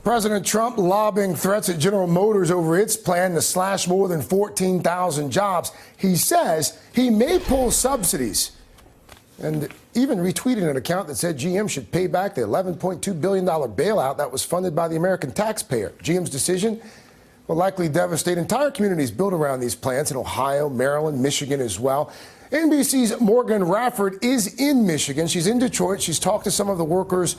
President Trump lobbying threats at General Motors over its plan to slash more than 14,000 jobs. He says he may pull subsidies and even retweeted an account that said GM should pay back the $11.2 billion bailout that was funded by the American taxpayer. GM's decision will likely devastate entire communities built around these plants in Ohio, Maryland, Michigan as well. NBC's Morgan Radford is in Michigan. She's in Detroit. She's talked to some of the workers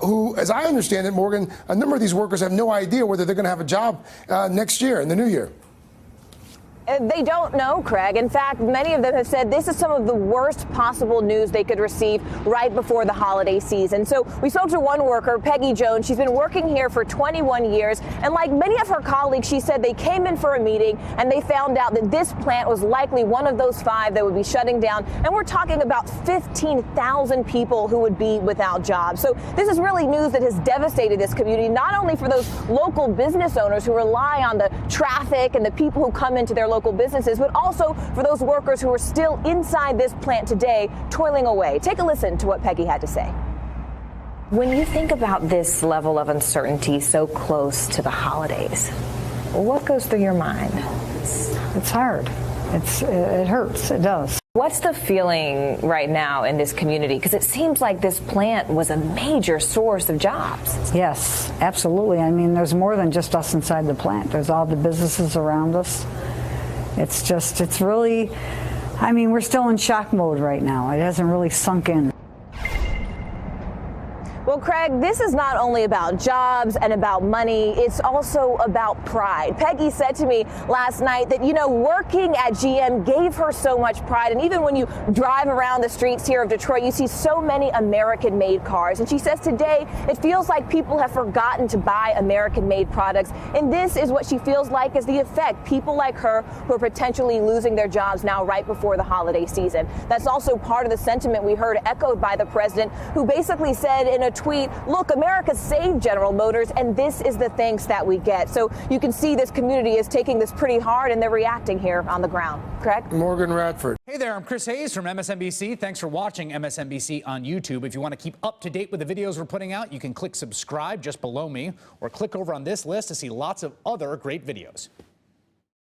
who, as I understand it, Morgan, a number of these workers have no idea whether they're going to have a job next year, in the new year. They don't know, Craig. In fact, many of them have said this is some of the worst possible news they could receive right before the holiday season. So we spoke to one worker, Peggy Jones. She's been working here for 21 years. And like many of her colleagues, she said they came in for a meeting and they found out that this plant was likely one of those 5 that would be shutting down. And we're talking about 15,000 people who would be without jobs. So this is really news that has devastated this community, not only for those local business owners who rely on the traffic and the people who come into their local businesses, but also for those workers who are still inside this plant today, toiling away. Take a listen to what Peggy had to say. When you think about this level of uncertainty so close to the holidays, what goes through your mind? It's hard. It hurts. It does. What's the feeling right now in this community? Because it seems like this plant was a major source of jobs. Yes, absolutely. I mean, there's more than just us inside the plant. There's all the businesses around us. It's really, I mean, we're still in shock mode right now. It hasn't really sunk in. Well, Craig, this is not only about jobs and about money, it's also about pride. Peggy said to me last night that, you know, working at GM gave her so much pride. And even when you drive around the streets here of Detroit, you see so many American-made cars. And she says today it feels like people have forgotten to buy American-made products. And this is what she feels like is the effect. People like her who are potentially losing their jobs now right before the holiday season. That's also part of the sentiment we heard echoed by the president, who basically said in a tweet, look, America saved General Motors, and this is the thanks that we get. So you can see this community is taking this pretty hard, and they're reacting here on the ground. Correct? Morgan Radford. Hey there, I'm Chris Hayes from MSNBC. Thanks for watching MSNBC on YouTube. If you want to keep up to date with the videos we're putting out, you can click subscribe just below me, or click over on this list to see lots of other great videos.